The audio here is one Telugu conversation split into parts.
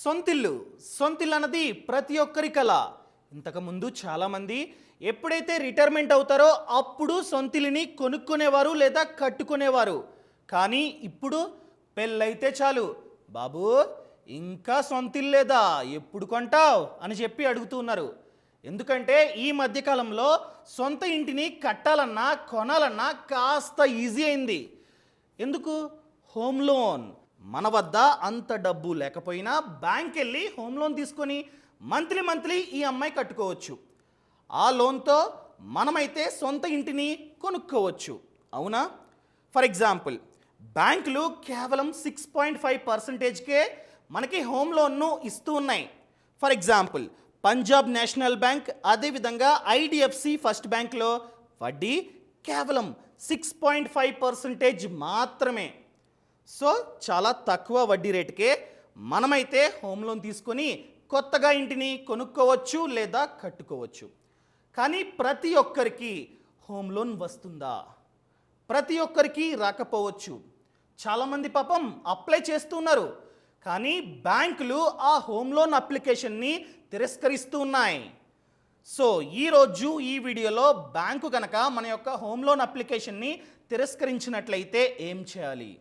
సొంతిల్లు సొంతిల్లు అన్నది ప్రతి ఒక్కరి కల. ఇంతకుముందు చాలామంది ఎప్పుడైతే రిటైర్మెంట్ అవుతారో అప్పుడు సొంతిల్లుని కొనుక్కునేవారు లేదా కట్టుకునేవారు. కానీ ఇప్పుడు పెళ్ళైతే చాలు, బాబు ఇంకా సొంతిల్లు లేదా, ఎప్పుడు కొంటావు అని చెప్పి అడుగుతూ ఉన్నారు. ఎందుకంటే ఈ మధ్యకాలంలో సొంత ఇంటిని కట్టాలన్నా కొనాలన్నా కాస్త ఈజీ అయింది. ఎందుకు? Home loan. మన వద్ద అంత డబ్బు లేకపోయినా బ్యాంక్ వెళ్ళి హోమ్ లోన్ తీసుకొని మంత్లీ ఈఎంఐ కట్టుకోవచ్చు. ఆ లోన్తో మనమైతే సొంత ఇంటిని కొనుక్కోవచ్చు. అవునా? ఫర్ ఎగ్జాంపుల్, బ్యాంకులు కేవలం 6.5%కే మనకి హోమ్ లోన్ను ఇస్తూ ఉన్నాయి. For example, Punjab national bank, అదేవిధంగా ఐడిఎఫ్సి ఫస్ట్ బ్యాంక్లో వడ్డీ కేవలం 6.5% మాత్రమే. సో చాలా తక్కువ వడ్డీ రేటుకే మనమైతే హోమ్ లోన్ తీసుకొని కొత్తగా ఇంటిని కొనుక్కోవచ్చు లేదా కట్టుకోవచ్చు. కానీ ప్రతి ఒక్కరికి హోమ్ లోన్ వస్తుందా? ప్రతి ఒక్కరికి రాకపోవచ్చు. చాలామంది పాపం అప్లై చేస్తున్నారు, కానీ బ్యాంకులు ఆ హోమ్ లోన్ అప్లికేషన్ని తిరస్కరిస్తూ ఉన్నాయి. సో ఈరోజు ఈ వీడియోలో బ్యాంకు కనుక మన యొక్క హోమ్ లోన్ అప్లికేషన్ని తిరస్కరించినట్లయితే ఏం చేయాలి,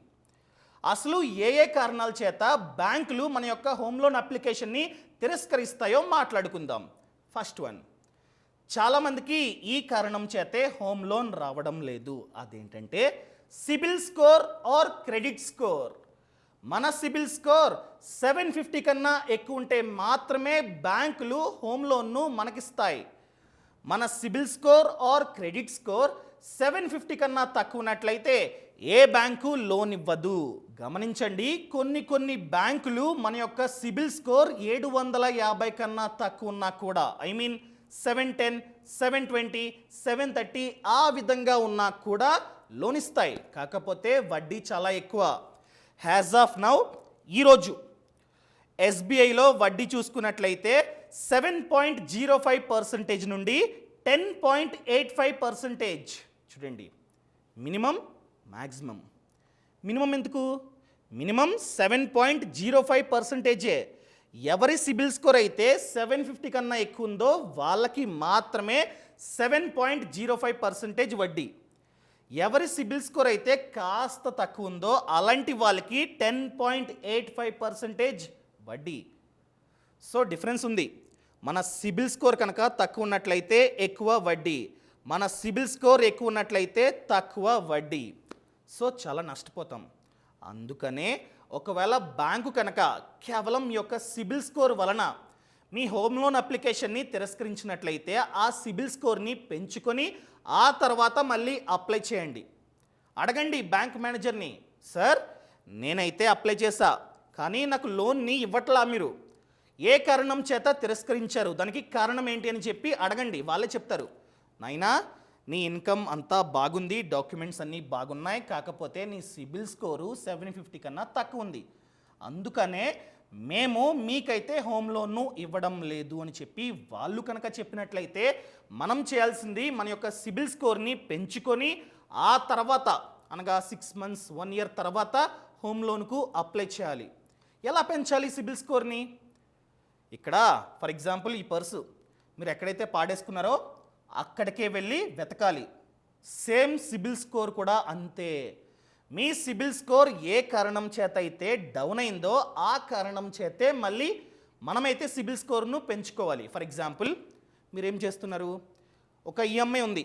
అసలు ఏ కారణాల చేత బ్యాంకులు మన యొక్క హోమ్ లోన్ అప్లికేషన్ని తిరస్కరిస్తాయో మాట్లాడుకుందాం. ఫస్ట్ వన్, చాలామందికి ఈ కారణం చేతే హోమ్ లోన్ రావడం లేదు. అదేంటంటే CIBIL score or credit score. మన సిబిల్ స్కోర్ 750 కన్నా ఎక్కువ ఉంటే మాత్రమే బ్యాంకులు హోమ్ లోన్ను మనకిస్తాయి. మన CIBIL score or credit score 750 కన్నా తక్కువ ఉన్నట్లయితే ఏ బ్యాంకు లోన్ ఇవ్వదు. గమనించండి, కొన్ని బ్యాంకులు మన యొక్క సిబిల్ స్కోర్ 750 కన్నా తక్కువ ఉన్నా కూడా, ఐ మీన్ 710, 720, 730 ఆ విధంగా ఉన్నా కూడా లోన్ ఇస్తాయి. కాకపోతే వడ్డీ చాలా ఎక్కువ. యాజ్ ఆఫ్ నౌ ఈరోజు ఎస్బీఐలో వడ్డీ చూసుకున్నట్లయితే 7.05% నుండి 10.85%. చూడండి, మినిమం మ్యాక్సిమం. మినిమం ఎందుకు? మినిమం 7.05%. ఎవరి సిబిల్ స్కోర్ అయితే 750 కన్నా ఎక్కువ ఉందో వాళ్ళకి మాత్రమే 7.05% వడ్డీ. ఎవరి సిబిల్ స్కోర్ అయితే కాస్త తక్కువ ఉందో అలాంటి వాళ్ళకి 10.85% వడ్డీ. సో డిఫరెన్స్ ఉంది. మన సిబిల్ స్కోర్ కనుక తక్కువ ఉన్నట్లయితే ఎక్కువ వడ్డీ, మన సిబిల్ స్కోర్ ఎక్కువ ఉన్నట్లయితే తక్కువ వడ్డీ. సో చాలా నష్టపోతాం. అందుకనే ఒకవేళ బ్యాంకు కనుక కేవలం మీ యొక్క సిబిల్ స్కోర్ వలన మీ హోమ్ లోన్ అప్లికేషన్ని తిరస్కరించినట్లయితే ఆ సిబిల్ స్కోర్ని పెంచుకొని ఆ తర్వాత మళ్ళీ అప్లై చేయండి. అడగండి బ్యాంక్ మేనేజర్ని, సార్ నేనైతే అప్లై చేశా కానీ నాకు లోన్ని ఇవ్వట్లా, మీరు ఏ కారణం చేత తిరస్కరించారు, దానికి కారణం ఏంటి అని చెప్పి అడగండి. వాళ్ళే చెప్తారు, నాయనా నీ ఇన్కమ్ అంతా బాగుంది, డాక్యుమెంట్స్ అన్నీ బాగున్నాయి, కాకపోతే నీ సిబిల్ స్కోరు 750 కన్నా తక్కువ ఉంది, అందుకనే మేము మీకైతే హోమ్ లోన్ను ఇవ్వడం లేదు అని చెప్పి వాళ్ళు కనుక చెప్పినట్లయితే మనం చేయాల్సింది మన యొక్క సిబిల్ స్కోర్ని పెంచుకొని ఆ తర్వాత అనగా 6 months 1 year తర్వాత హోమ్ లోన్కు అప్లై చేయాలి. ఎలా పెంచాలి సిబిల్ స్కోర్ని? ఇక్కడ ఫర్ ఎగ్జాంపుల్ ఈ పర్సు మీరు ఎక్కడైతే పాడేసుకున్నారో అక్కడికే వెళ్ళి వెతకాలి. సేమ్ సిబిల్ స్కోర్ కూడా అంతే. మీ సిబిల్ స్కోర్ ఏ కారణం చేత అయితే డౌన్ అయిందో ఆ కారణం చేతే మళ్ళీ మనమైతే సిబిల్ స్కోర్ను పెంచుకోవాలి. ఫర్ ఎగ్జాంపుల్ మీరేం చేస్తున్నారు, ఒక ఈఎంఐ ఉంది,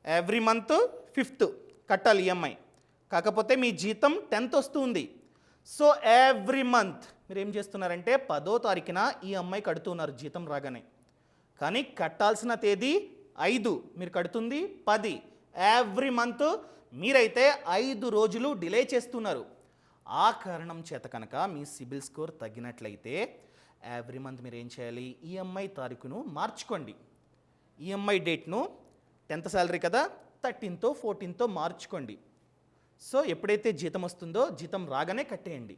ఎవ్రీ మంత్ 5th కట్టాలి ఈఎంఐ, కాకపోతే మీ జీతం 10th వస్తుంది. సో ఎవ్రీ మంత్ మీరు ఏం చేస్తున్నారంటే 10వ తారీఖున ఈఎంఐ కడుతున్నారు జీతం రాగానే, కానీ కట్టాల్సిన తేదీ 5, మీరు కడుతుంది 10. ఎవ్రీ మంత్ మీరైతే 5 రోజులు డిలే చేస్తున్నారు. ఆ కారణం చేత కనుక మీ సిబిల్ స్కోర్ తగ్గినట్లయితే ఎవ్రీ మంత్ మీరు ఏం చేయాలి, ఈఎంఐ తారీఖును మార్చుకోండి. ఈఎంఐ డేట్ను 10th శాలరీ కదా, 13th 14th మార్చుకోండి. సో ఎప్పుడైతే జీతం వస్తుందో జీతం రాగానే కట్టేయండి.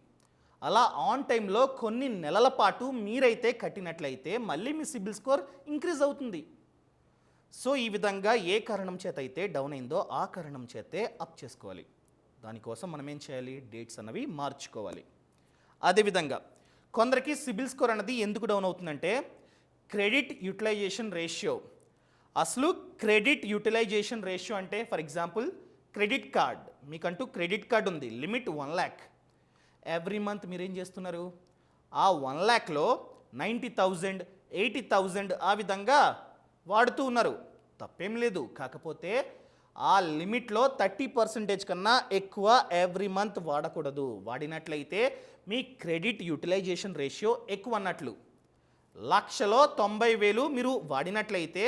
అలా ఆన్ టైంలో కొన్ని నెలల పాటు మీరైతే కట్టినట్లయితే మళ్ళీ మీ సిబిల్ స్కోర్ ఇంక్రీజ్ అవుతుంది. సో ఈ విధంగా ఏ కారణం చేత అయితే డౌన్ అయిందో ఆ కారణం చేతే అప్ చేసుకోవాలి. దానికోసం మనం ఏం చేయాలి, డేట్స్ అన్నవి మార్చుకోవాలి. అదేవిధంగా కొందరికి సిబిల్ స్కోర్ అనేది ఎందుకు డౌన్ అవుతుందంటే క్రెడిట్ యూటిలైజేషన్ రేషియో. అసలు క్రెడిట్ యూటిలైజేషన్ రేషియో అంటే ఫర్ ఎగ్జాంపుల్ క్రెడిట్ కార్డ్, మీకంటూ క్రెడిట్ కార్డ్ ఉంది, లిమిట్ 1 lakh. ఎవ్రీ మంత్ మీరేం చేస్తున్నారు, ఆ 1 lakhలో 90,000 80,000 ఆ విధంగా వాడుతూ ఉన్నారు. తప్పేం లేదు. కాకపోతే ఆ లిమిట్లో 30% కన్నా ఎక్కువ ఎవ్రీ మంత్ వాడకూడదు. వాడినట్లయితే మీ క్రెడిట్ యూటిలైజేషన్ రేషియో ఎక్కువ అన్నట్లు. లక్షలో 90,000 మీరు వాడినట్లయితే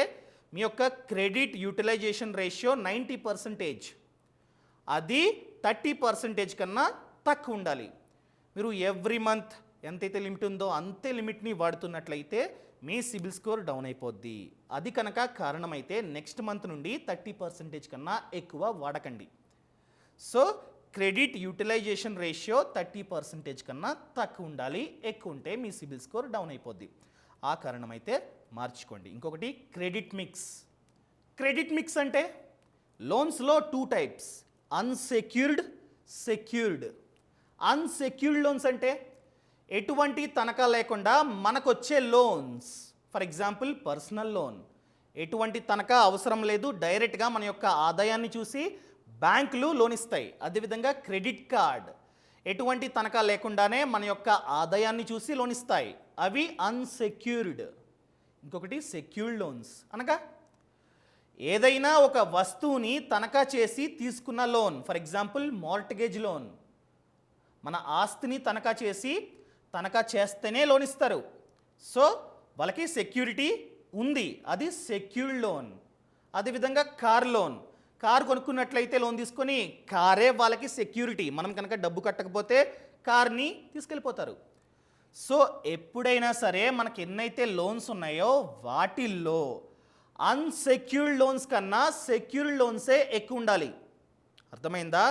మీ యొక్క క్రెడిట్ యూటిలైజేషన్ రేషియో 90%. అది 30% కన్నా తక్కువ ఉండాలి. మీరు ఎవ్రీ మంత్ ఎంతైతే లిమిట్ ఉందో అంతే లిమిట్ని వాడుతున్నట్లయితే మీ సిబిల్ స్కోర్ డౌన్ అయిపోద్ది. అది కనుక కారణమైతే నెక్స్ట్ మంత్ నుండి 30% కన్నా ఎక్కువ వాడకండి. సో క్రెడిట్ యూటిలైజేషన్ రేషియో 30% కన్నా తక్కువ ఉండాలి. ఎక్కువ ఉంటే మీ సిబిల్ స్కోర్ డౌన్ అయిపోద్ది. ఆ కారణమైతే మార్చుకోండి. ఇంకొకటి క్రెడిట్ మిక్స్. క్రెడిట్ మిక్స్ అంటే లోన్స్లో 2 types, unsecured, secured. Unsecured loans అంటే ఎటువంటి తనఖా లేకుండా మనకొచ్చే loans. For example personal loan, ఎటువంటి తనఖా అవసరం లేదు, డైరెక్ట్గా మన యొక్క ఆదాయాన్ని చూసి బ్యాంకులు లోన్ ఇస్తాయి. అదేవిధంగా క్రెడిట్ కార్డ్ ఎటువంటి తనఖా లేకుండానే మన యొక్క ఆదాయాన్ని చూసి లోన్ ఇస్తాయి. అవి అన్సెక్యూర్డ్. ఇంకొకటి సెక్యూర్డ్ లోన్స్ అనగా ఏదైనా ఒక వస్తువుని తనఖా చేసి తీసుకున్న loan. For example mortgage loan, మన ఆస్తిని తనఖా చేస్తేనే లోన్ ఇస్తారు. సో వాళ్ళకి సెక్యూరిటీ ఉంది, అది సెక్యూర్డ్ లోన్. అదేవిధంగా కార్ లోన్, కారు కొనుక్కున్నట్లయితే లోన్ తీసుకొని కారే వాళ్ళకి సెక్యూరిటీ. మనం కనుక డబ్బు కట్టకపోతే కార్ని తీసుకెళ్ళిపోతారు. సో ఎప్పుడైనా సరే మనకి ఎన్నైతే లోన్స్ ఉన్నాయో వాటిల్లో అన్సెక్యూర్డ్ లోన్స్ కన్నా సెక్యూర్డ్ లోన్సే ఎక్కువ ఉండాలి. అర్థమైందా?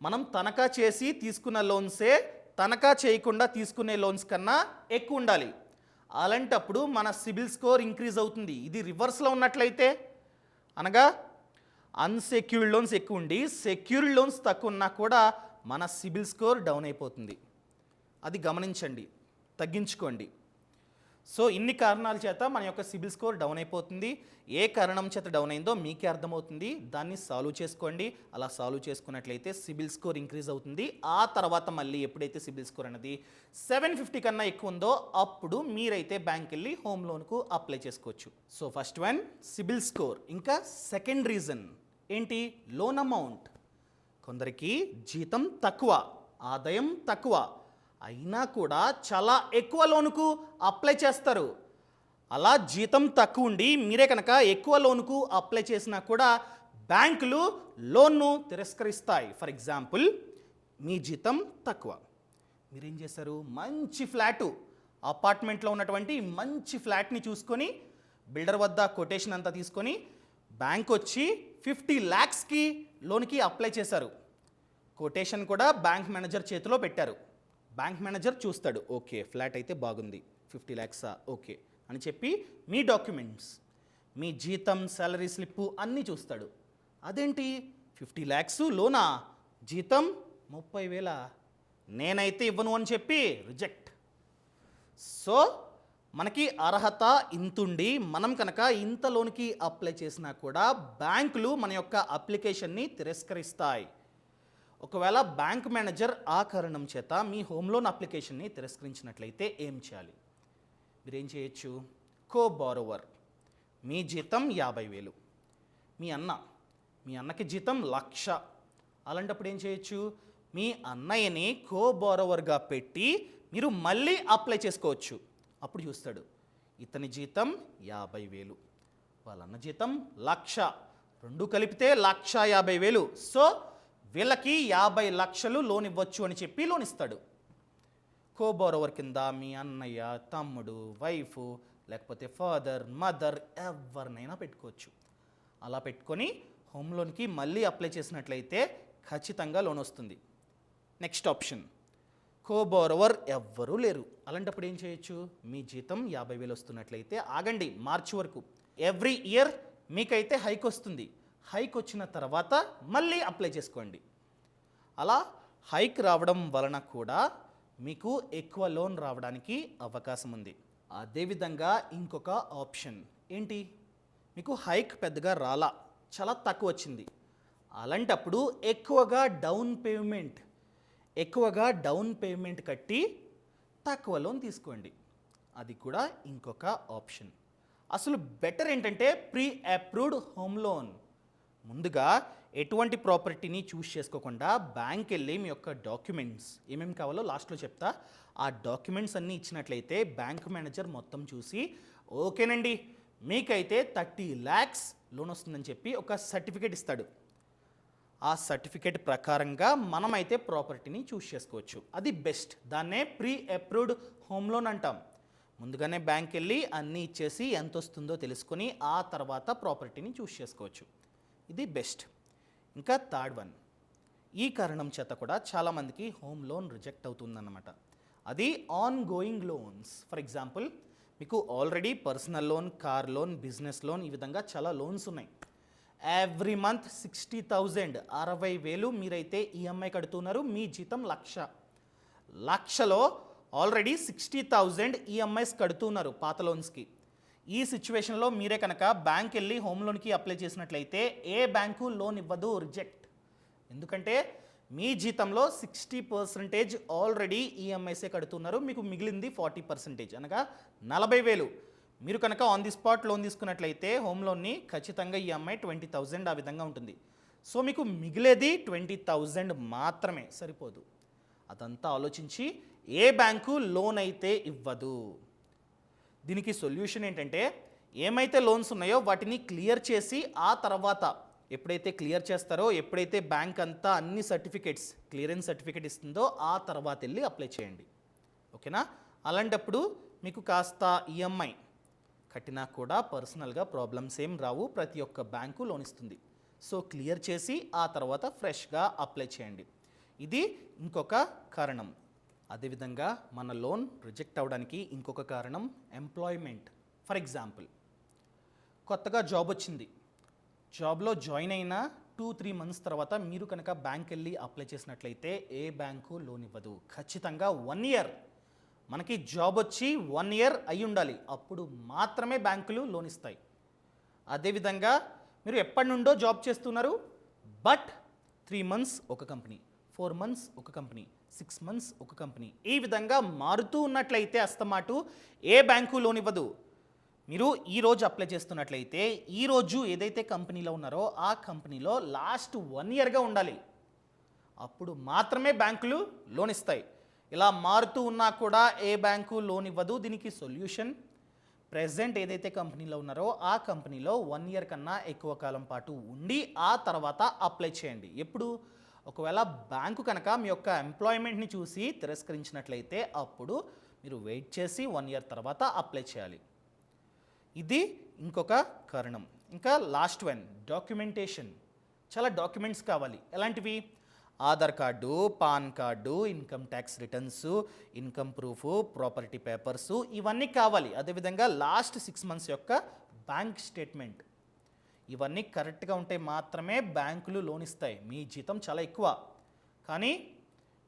మనం తనఖా చేసి తీసుకున్న లోన్సే తనఖా చేయకుండా తీసుకునే లోన్స్ కన్నా ఎక్కువ ఉండాలి. అలాంటప్పుడు మన సిబిల్ స్కోర్ ఇంక్రీజ్ అవుతుంది. ఇది రివర్స్లో ఉన్నట్లయితే అనగా అన్సెక్యూర్డ్ లోన్స్ ఎక్కువ ఉండి సెక్యూర్డ్ లోన్స్ తక్కువ ఉన్నా కూడా మన సిబిల్ స్కోర్ డౌన్ అయిపోతుంది. అది గమనించండి, తగ్గించుకోండి. సో ఇన్ని కారణాల చేత మన యొక్క సిబిల్ స్కోర్ డౌన్ అయిపోతుంది. ఏ కారణం చేత డౌన్ అయిందో మీకే అర్థమవుతుంది. దాన్ని సాల్వ్ చేసుకోండి. అలా సాల్వ్ చేసుకున్నట్లయితే సిబిల్ స్కోర్ ఇంక్రీజ్ అవుతుంది. ఆ తర్వాత మళ్ళీ ఎప్పుడైతే సిబిల్ స్కోర్ అనేది 750 కన్నా ఎక్కువ ఉందో అప్పుడు మీరైతే బ్యాంక్ వెళ్ళి హోమ్ లోన్కు అప్లై చేసుకోవచ్చు. So first one CIBIL score. ఇంకా సెకండ్ రీజన్ ఏంటి, లోన్ అమౌంట్. కొందరికి జీతం తక్కువ, ఆదాయం తక్కువ అయినా కూడా చాలా ఎక్కువ లోనుకు అప్లై చేస్తారు. అలా జీతం తక్కువ ఉండి మీరే కనుక ఎక్కువ లోనుకు అప్లై చేసినా కూడా బ్యాంకులు లోన్ను తిరస్కరిస్తాయి. ఫర్ ఎగ్జాంపుల్ మీ జీతం తక్కువ, మీరేం చేశారు, మంచి ఫ్లాటు అపార్ట్మెంట్లో ఉన్నటువంటి మంచి ఫ్లాట్ని చూసుకొని బిల్డర్ వద్ద కొటేషన్ అంతా తీసుకొని బ్యాంక్ వచ్చి 50 lakhsకి లోన్కి అప్లై చేశారు. కొటేషన్ కూడా బ్యాంక్ మేనేజర్ చేతిలో పెట్టారు. బ్యాంక్ మేనేజర్ చూస్తాడు, ఓకే ఫ్లాట్ అయితే బాగుంది, 50 lakhs ఓకే అని చెప్పి మీ డాక్యుమెంట్స్, మీ జీతం, శాలరీ స్లిప్పు అన్నీ చూస్తాడు. అదేంటి 50 lakhs లోనా, జీతం 30,000, నేనైతే ఇవ్వను అని చెప్పి రిజెక్ట్. సో మనకి అర్హత ఇంతుండి మనం కనుక ఇంత లోన్కి అప్లై చేసినా కూడా బ్యాంకులు మన యొక్క అప్లికేషన్ని తిరస్కరిస్తాయి. ఒకవేళ బ్యాంక్ మేనేజర్ ఆ కారణం చేత మీ హోమ్ లోన్ అప్లికేషన్ని తిరస్కరించినట్లయితే ఏం చేయాలి, మీరేం చేయొచ్చు, కో బారోవర్, మీ జీతం 50,000, మీ అన్నకి జీతం 1,00,000. అలాంటప్పుడు ఏం చేయొచ్చు, మీ అన్నయ్యని కో బారోవర్గా పెట్టి మీరు మళ్ళీ అప్లై చేసుకోవచ్చు. అప్పుడు చూస్తాడు, ఇతని జీతం 50,000, వాళ్ళ అన్న జీతం 1,00,000, రెండు కలిపితే 1,50,000. సో వీళ్ళకి 50 లక్షలు లోన్ ఇవ్వచ్చు అని చెప్పి లోన్ ఇస్తాడు. కో బారోవర్ కింద మీ అన్నయ్య, తమ్ముడు, వైఫ్, లేకపోతే ఫాదర్, మదర్ ఎవరినైనా పెట్టుకోవచ్చు. అలా పెట్టుకొని హోమ్ లోన్కి మళ్ళీ అప్లై చేసినట్లయితే ఖచ్చితంగా లోన్ వస్తుంది. నెక్స్ట్ ఆప్షన్, కో బారోవర్ ఎవ్వరూ లేరు. అలాంటప్పుడు ఏం చేయొచ్చు, మీ జీతం 50,000 వస్తున్నట్లయితే ఆగండి మార్చి వరకు. ఎవ్రీ ఇయర్ మీకైతే హైక్ వస్తుంది. హైక్ వచ్చిన తర్వాత మళ్ళీ అప్లై చేసుకోండి. అలా హైక్ రావడం వలన కూడా మీకు ఎక్కువ లోన్ రావడానికి అవకాశం ఉంది. అదేవిధంగా ఇంకొక ఆప్షన్ ఏంటి, మీకు హైక్ పెద్దగా రాలా, చాలా తక్కువ వచ్చింది. అలాంటప్పుడు ఎక్కువగా డౌన్ పేమెంట్ కట్టి తక్కువ లోన్ తీసుకోండి. అది కూడా ఇంకొక ఆప్షన్. అసలు బెటర్ ఏంటంటే ప్రీ అప్రూవ్డ్ హోమ్ లోన్. ముందుగా ఎటువంటి ప్రాపర్టీని చూస్ చేసుకోకుండా బ్యాంక్ వెళ్ళి మీ యొక్క డాక్యుమెంట్స్ ఏమేమి కావాలో లాస్ట్లో చెప్తా, ఆ డాక్యుమెంట్స్ అన్నీ ఇచ్చినట్లయితే బ్యాంక్ మేనేజర్ మొత్తం చూసి ఓకేనండి మీకైతే 30 lakhs లోన్ వస్తుందని చెప్పి ఒక సర్టిఫికేట్ ఇస్తాడు. ఆ సర్టిఫికేట్ ప్రకారంగా మనమైతే ప్రాపర్టీని చూస్ చేసుకోవచ్చు. అది బెస్ట్. దాన్నే ప్రీ అప్రూవ్డ్ హోమ్ లోన్ అంటాం. ముందుగానే బ్యాంక్ వెళ్ళి అన్నీ ఇచ్చేసి ఎంత వస్తుందో తెలుసుకొని ఆ తర్వాత ప్రాపర్టీని చూస్ చేసుకోవచ్చు. ఇది బెస్ట్. ఇంకా థర్డ్ వన్, ఈ కారణం చేత కూడా చాలామందికి హోమ్ లోన్ రిజెక్ట్ అవుతుందన్నమాట. అది on going loans. For example మీకు already personal loan, car loan, business loan, ఈ విధంగా చాలా లోన్స్ ఉన్నాయి. ఎవ్రీ మంత్ 60,000 60,000 మీరైతే ఈఎంఐ కడుతున్నారు. మీ జీతం లక్షలో ఆల్రెడీ 60,000 ఈఎంఐస్ కడుతున్నారు పాత లోన్స్కి. ఈ సిచ్యువేషన్లో మీరే కనుక బ్యాంక్ వెళ్ళి హోమ్ లోన్కి అప్లై చేసినట్లయితే ఏ బ్యాంకు లోన్ ఇవ్వదు, రిజెక్ట్. ఎందుకంటే మీ జీతంలో 60% ఆల్రెడీ ఈఎంఐసే కడుతున్నారు. మీకు మిగిలింది 40%, అనగా 40,000. మీరు కనుక ఆన్ ది స్పాట్ లోన్ తీసుకున్నట్లయితే హోమ్ లోన్ని ఖచ్చితంగా ఈఎంఐ 20,000 ఆ విధంగా ఉంటుంది. సో మీకు మిగిలేది 20,000 మాత్రమే, సరిపోదు. అదంతా ఆలోచించి ఏ బ్యాంకు లోన్ అయితే ఇవ్వదు. దీనికి సొల్యూషన్ ఏంటంటే ఏమైతే లోన్స్ ఉన్నాయో వాటిని క్లియర్ చేసి ఆ తర్వాత ఎప్పుడైతే క్లియర్ చేస్తారో, ఎప్పుడైతే బ్యాంక్ అంతా అన్ని సర్టిఫికేట్స్ క్లియరెన్స్ సర్టిఫికేట్ ఇస్తుందో ఆ తర్వాత వెళ్ళి అప్లై చేయండి. ఓకేనా? అలాంటప్పుడు మీకు కాస్త ఈఎంఐ కట్టినా కూడా పర్సనల్గా ప్రాబ్లమ్స్ ఏం రావు. ప్రతి ఒక్క బ్యాంకు లోన్ ఇస్తుంది. సో క్లియర్ చేసి ఆ తర్వాత ఫ్రెష్గా అప్లై చేయండి. ఇది ఇంకొక కారణం. అదేవిధంగా మన లోన్ రిజెక్ట్ అవ్వడానికి ఇంకొక కారణం ఎంప్లాయ్మెంట్. ఫర్ ఎగ్జాంపుల్ కొత్తగా జాబ్ వచ్చింది, జాబ్లో జాయిన్ అయిన 2-3 months తర్వాత మీరు కనుక బ్యాంక్ వెళ్ళి అప్లై చేసినట్లయితే ఏ బ్యాంకు లోన్ ఇవ్వదు. ఖచ్చితంగా 1 year మనకి జాబ్ వచ్చి 1 year అయి ఉండాలి, అప్పుడు మాత్రమే బ్యాంకులు లోన్ ఇస్తాయి. అదేవిధంగా మీరు ఎప్పటి నుండో జాబ్ చేస్తున్నారు, బట్ 3 months ఒక కంపెనీ, 4 months ఒక కంపెనీ, 6 months ఒక కంపెనీ, ఈ విధంగా మారుతూ ఉన్నట్లయితే అస్తమాటు ఏ బ్యాంకు లోన్ ఇవ్వదు. మీరు ఈరోజు అప్లై చేస్తున్నట్లయితే ఈరోజు ఏదైతే కంపెనీలో ఉన్నారో ఆ కంపెనీలో లాస్ట్ 1 yearగా ఉండాలి, అప్పుడు మాత్రమే బ్యాంకులు లోన్ ఇస్తాయి. ఇలా మారుతూ ఉన్నా కూడా ఏ బ్యాంకు లోన్ ఇవ్వదు. దీనికి సొల్యూషన్ ప్రెజెంట్ ఏదైతే కంపెనీలో ఉన్నారో ఆ కంపెనీలో 1 year కన్నా ఎక్కువ కాలం పాటు ఉండి ఆ తర్వాత అప్లై చేయండి. ఎప్పుడు? ఒకవేళ బ్యాంకు కనుక మీ యొక్క ఎంప్లాయ్మెంట్ని చూసి తిరస్కరించినట్లయితే అప్పుడు మీరు వెయిట్ చేసి 1 year తర్వాత అప్లై చేయాలి. ఇది ఇంకొక కారణం. ఇంకా లాస్ట్ వన్, డాక్యుమెంటేషన్. చాలా డాక్యుమెంట్స్ కావాలి. ఎలాంటివి? Aadhaar card, pan card, income tax returns, income proof, property papers, ఇవన్నీ కావాలి. అదేవిధంగా లాస్ట్ 6 months యొక్క బ్యాంక్ స్టేట్మెంట్, ఇవన్నీ కరెక్ట్గా ఉంటే మాత్రమే బ్యాంకులు లోన్ ఇస్తాయి. మీ జీతం చాలా ఎక్కువ కానీ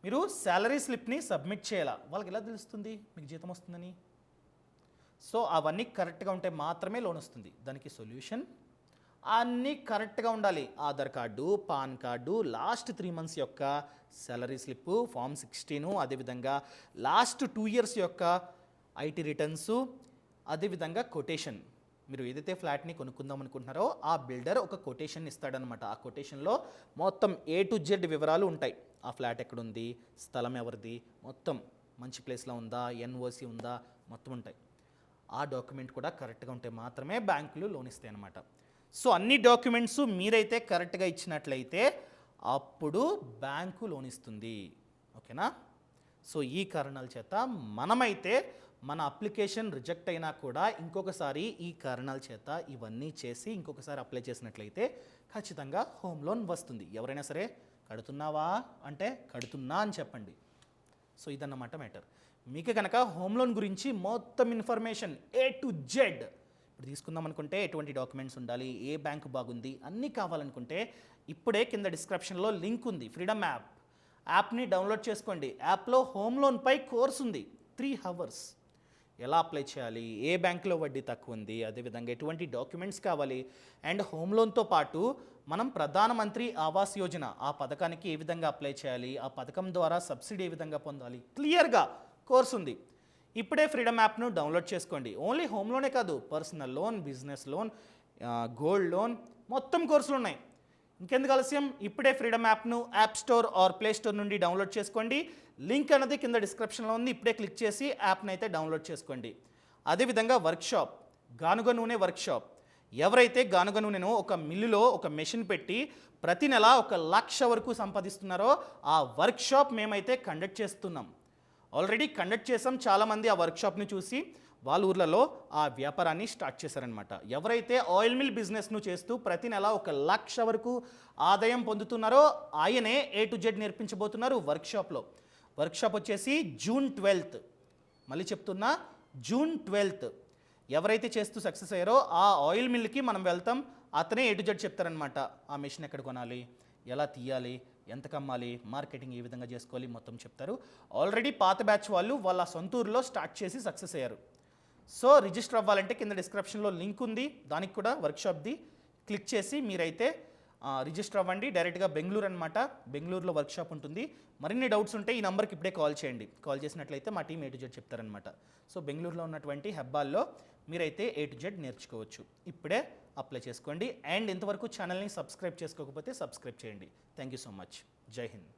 మీరు శాలరీ స్లిప్ని సబ్మిట్ చేయాలా, వాళ్ళకి ఎలా తెలుస్తుంది మీకు జీతం వస్తుందని? సో అవన్నీ కరెక్ట్గా ఉంటే మాత్రమే లోన్ వస్తుంది. దానికి సొల్యూషన్ అన్నీ కరెక్ట్గా ఉండాలి. Aadhaar card, pan card, last 3 months యొక్క శాలరీ స్లిప్, ఫామ్ 16, అదేవిధంగా లాస్ట్ 2 years యొక్క ఐటీ రిటర్న్స్, అదేవిధంగా కొటేషన్. మీరు ఏదైతే ఫ్లాట్ని కొనుక్కుందాం అనుకుంటున్నారో ఆ బిల్డర్ ఒక కొటేషన్ ఇస్తాడనమాట. ఆ కొటేషన్లో మొత్తం A to Z వివరాలు ఉంటాయి. ఆ ఫ్లాట్ ఎక్కడుంది, స్థలం ఎవరిది, మొత్తం మంచి ప్లేస్లో ఉందా, ఎన్ఓసి ఉందా, మొత్తం ఉంటాయి. ఆ డాక్యుమెంట్ కూడా కరెక్ట్గా ఉంటే మాత్రమే బ్యాంకులు లోన్ ఇస్తాయి అన్నమాట. సో అన్ని డాక్యుమెంట్స్ మీరైతే కరెక్ట్గా ఇచ్చినట్లయితే అప్పుడు బ్యాంకు లోన్ ఇస్తుంది. ఓకేనా? సో ఈ కారణాల చేత మనమైతే మన అప్లికేషన్ రిజెక్ట్ అయినా కూడా ఇంకొకసారి ఈ కారణాల చేత ఇవన్నీ చేసి ఇంకొకసారి అప్లై చేసినట్లయితే ఖచ్చితంగా హోమ్ లోన్ వస్తుంది. ఎవరైనా సరే కడుతున్నావా అంటే కడుతున్నా అని చెప్పండి. సో ఇదన్నమాట మ్యాటర్. మీకు కనుక హోమ్ లోన్ గురించి మొత్తం ఇన్ఫర్మేషన్ A to Z ఇప్పుడు తీసుకుందాం అనుకుంటే ఎటువంటి డాక్యుమెంట్స్ ఉండాలి, ఏ బ్యాంకు బాగుంది, అన్నీ కావాలనుకుంటే ఇప్పుడే కింద డిస్క్రిప్షన్లో లింక్ ఉంది, ఫ్రీడమ్ యాప్. యాప్ని డౌన్లోడ్ చేసుకోండి. యాప్లో హోమ్ లోన్పై కోర్స్ ఉంది 3 అవర్స్. ఎలా అప్లై చేయాలి, ఏ బ్యాంకులో వడ్డీ తక్కువ ఉంది, అదేవిధంగా ఎటువంటి డాక్యుమెంట్స్ కావాలి, అండ్ హోమ్ లోన్తో పాటు మనం ప్రధానమంత్రి ఆవాస్ యోజన ఆ పథకానికి ఏ విధంగా అప్లై చేయాలి, ఆ పథకం ద్వారా సబ్సిడీ ఏ విధంగా పొందాలి, క్లియర్గా కోర్స్ ఉంది. ఇప్పుడే ఫ్రీడమ్ యాప్ను డౌన్లోడ్ చేసుకోండి. ఓన్లీ హోమ్ లోనే కాదు, personal loan, business loan, gold loan, మొత్తం కోర్సులు ఉన్నాయి. ఇంకెందుకు ఆలస్యం, ఇప్పుడే ఫ్రీడమ్ యాప్ను app store or play store నుండి డౌన్లోడ్ చేసుకోండి. లింక్ అనేది కింద డిస్క్రిప్షన్లో ఉంది. ఇప్పుడే క్లిక్ చేసి యాప్ని అయితే డౌన్లోడ్ చేసుకోండి. అదేవిధంగా వర్క్షాప్, గానుగ నూనె వర్క్షాప్. ఎవరైతే గానుగ నూనెను ఒక మిల్లులో ఒక మెషిన్ పెట్టి ప్రతి నెల 1,00,000 వరకు సంపాదిస్తున్నారో ఆ వర్క్షాప్ మేమైతే కండక్ట్ చేస్తున్నాం. ఆల్రెడీ కండక్ట్ చేసాం. చాలామంది ఆ వర్క్షాప్ని చూసి వాళ్ళ ఊర్లలో ఆ వ్యాపారాన్ని స్టార్ట్ చేశారనమాట. ఎవరైతే ఆయిల్ మిల్ బిజినెస్ను చేస్తూ ప్రతి నెల 1,00,000 వరకు ఆదాయం పొందుతున్నారో ఆయనే A to Z నేర్పించబోతున్నారు వర్క్షాప్లో. వర్క్షాప్ వచ్చేసి June 12th. మళ్ళీ చెప్తున్నా, June 12th. ఎవరైతే చేస్తూ సక్సెస్ అయ్యారో ఆ ఆయిల్ మిల్కి మనం వెళ్తాం. అతనే A to Z చెప్తారనమాట. ఆ మెషిన్ ఎక్కడ కొనాలి, ఎలా తీయాలి, ఎంత కమ్మాలి, మార్కెటింగ్ ఏ విధంగా చేసుకోవాలి, మొత్తం చెప్తారు. ఆల్రెడీ పాత బ్యాచ్ వాళ్ళు వాళ్ళ సొంత ఊరిలో స్టార్ట్ చేసి సక్సెస్ అయ్యారు. సో రిజిస్టర్ అవ్వాలంటే కింద డిస్క్రిప్షన్లో లింక్ ఉంది, దానికి కూడా వర్క్షాప్ది క్లిక్ చేసి మీరైతే రిజిస్టర్ అవ్వండి. డైరెక్ట్గా బెంగళూరు అనమాట, బెంగళూరులో వర్క్షాప్ ఉంటుంది. మరిన్ని డౌట్స్ ఉంటే ఈ నెంబర్కి ఇప్పుడే కాల్ చేయండి. కాల్ చేసినట్లయితే మా టీం A to Z చెప్తారనమాట. సో బెంగళూరులో ఉన్నటువంటి హెబ్బాల్లో మీరైతే A to Z నేర్చుకోవచ్చు. ఇప్పుడే అప్లై చేసుకోండి. అండ్ ఇంతవరకు ఛానల్ని సబ్స్క్రైబ్ చేసుకోకపోతే సబ్స్క్రైబ్ చేయండి. Thank you so much. జై హింద్.